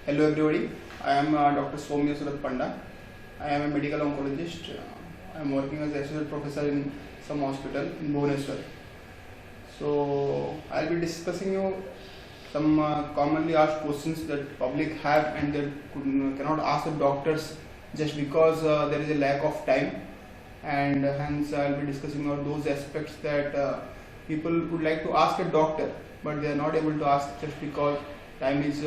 Hello everybody, I am Dr. Soumya Surat Panda. I am a medical oncologist. I am working as associate professor in some hospital in Bhubaneswar. So I will be discussing you some commonly asked questions that public have and that cannot ask the doctors just because there is a lack of time, and hence I will be discussing about those aspects that people would like to ask a doctor but they are not able to ask just because time is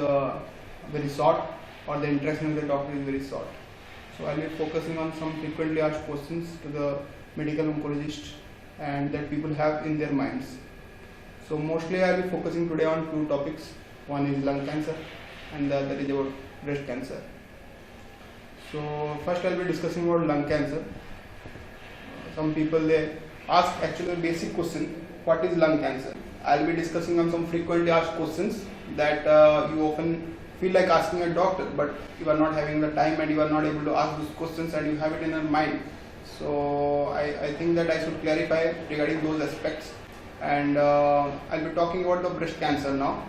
very short or the interaction with the doctor is very short. So I will be focusing on some frequently asked questions to the medical oncologist and that people have in their minds. So mostly I will be focusing today on two topics. One is lung cancer and the other is about breast cancer. So first I will be discussing about lung cancer. Some people they ask actually a basic question, what is lung cancer? I will be discussing on some frequently asked questions that you often feel like asking a doctor, but you are not having the time and you are not able to ask those questions and you have it in your mind. So I think that I should clarify regarding those aspects, and I'll be talking about the breast cancer now.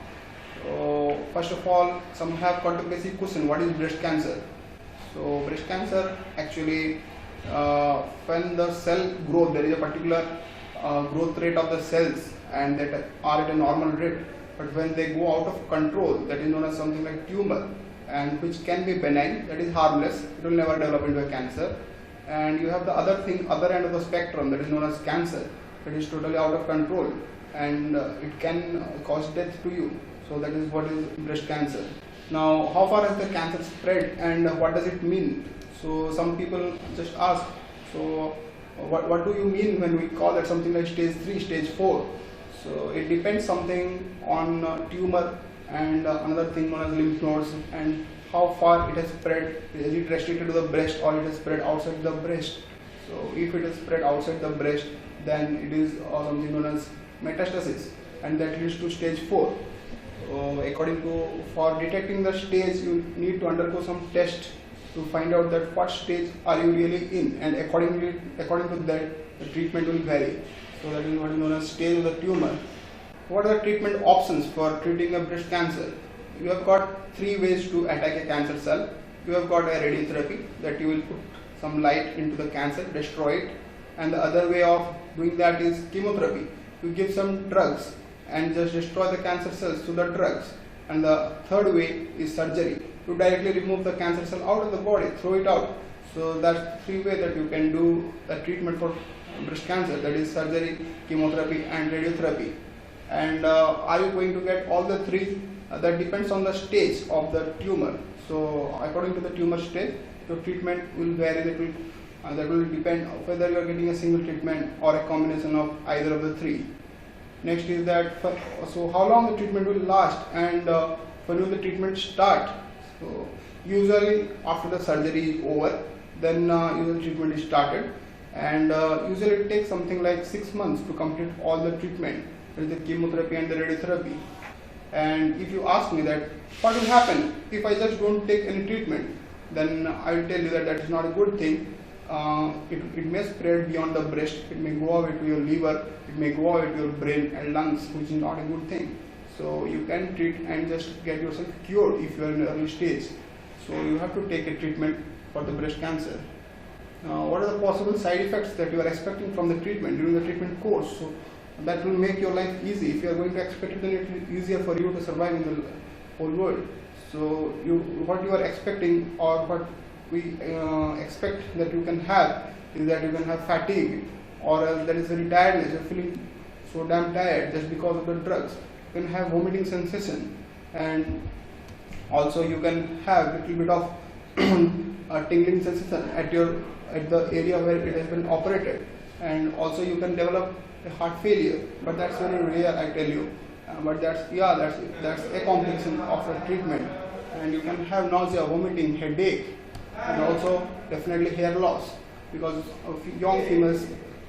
So first of all, some have got the basic question, what is breast cancer? So breast cancer actually when the cell growth, there is a particular growth rate of the cells and that are at a normal rate, but when they go out of control, that is known as something like tumor, and which can be benign, that is harmless, it will never develop into a cancer. And you have the other end of the spectrum, that is known as cancer, that is totally out of control and it can cause death to you. So that is what is breast cancer. Now how far has the cancer spread and what does it mean? So some people just ask, so what do you mean when we call that something like stage 3, stage 4? So it depends something on tumor and another thing known as lymph nodes and how far it has spread. Is it restricted to the breast or it has spread outside the breast? So if it is spread outside the breast, then it is something known as metastasis, and that leads to stage 4. For detecting the stage, you need to undergo some test to find out that what stage are you really in, and according to that the treatment will vary. So that is what is known as stage of the tumor. What are the treatment options for treating a breast cancer? You have got 3 ways to attack a cancer cell. You have got a radiotherapy, that you will put some light into the cancer, destroy it, and the other way of doing that is chemotherapy. You give some drugs and just destroy the cancer cells through the drugs. And the third way is surgery. You directly remove the cancer cell out of the body, throw it out. So that's 3 ways that you can do the treatment for breast cancer, that is surgery, chemotherapy and radiotherapy. And are you going to get all the 3? That depends on the stage of the tumor. So according to the tumor stage, your treatment will vary. That will depend whether you are getting a single treatment or a combination of either of the 3. Next is that, so how long the treatment will last and when will the treatment start? So usually after the surgery is over, then usually treatment is started, and usually it takes something like 6 months to complete all the treatment, that is the chemotherapy and the radiotherapy. And if you ask me that what will happen if I just don't take any treatment, then I will tell you that that is not a good thing. It may spread beyond the breast, it may go away to your liver, it may go away to your brain and lungs, which is not a good thing. So you can treat and just get yourself cured if you are in the early stage. So you have to take a treatment for the breast cancer. What are the possible side effects that you are expecting from the treatment during the treatment course? So that will make your life easy. If you are going to expect it, then it will be easier for you to survive in the whole world. So what you are expecting, or what we expect that you can have, is that you can have fatigue, or else there is very tiredness, you are feeling so damn tired just because of the drugs. You can have vomiting sensation, and also you can have little bit of tingling sensation at the area where it has been operated, and also you can develop a heart failure, but that's very rare, I tell you. But that's a complication of the treatment, and you can have nausea, vomiting, headache, and also definitely hair loss, because of young females,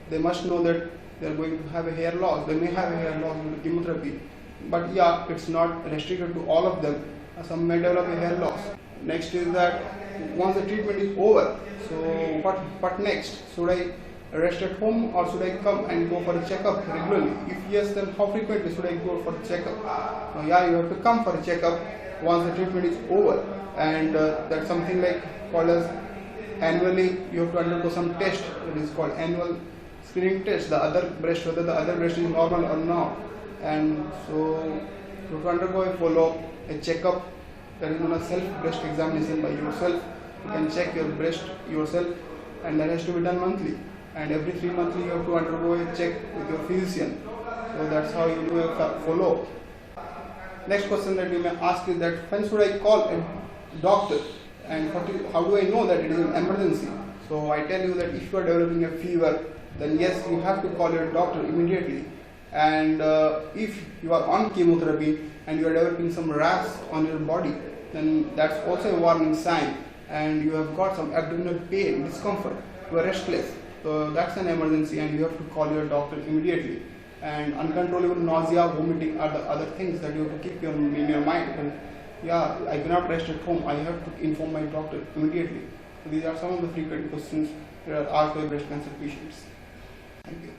they must know that they are going to have a hair loss. They may have a hair loss with chemotherapy, but yeah, it's not restricted to all of them. Some may develop a hair loss. Next is that once the treatment is over, so what next? Should I rest at home, or should I come and go for a checkup regularly? If yes, then how frequently should I go for a checkup? Yeah, you have to come for a checkup once the treatment is over, and that's something like called as annually. You have to undergo some test. It is called annual screening test. The other breast, whether the other breast is normal or not, and so you have to undergo a follow-up, a checkup, that is known as self-breast examination by yourself. You can check your breast yourself, and that has to be done monthly. And every 3 months you have to undergo a check with your physician. So that's how you do a follow-up. Next question that you may ask is that when should I call a doctor, and how do I know that it is an emergency? So I tell you that if you are developing a fever, then yes, you have to call your doctor immediately. And if you are on chemotherapy and you are developing some rash on your body, then that's also a warning sign, and you have got some abdominal pain, discomfort, you are restless. So that's an emergency, and you have to call your doctor immediately. And uncontrollable nausea, vomiting are the other things that you have to keep in your mind. And yeah, I cannot rest at home, I have to inform my doctor immediately. So these are some of the frequent questions that are asked by breast cancer patients. Thank you.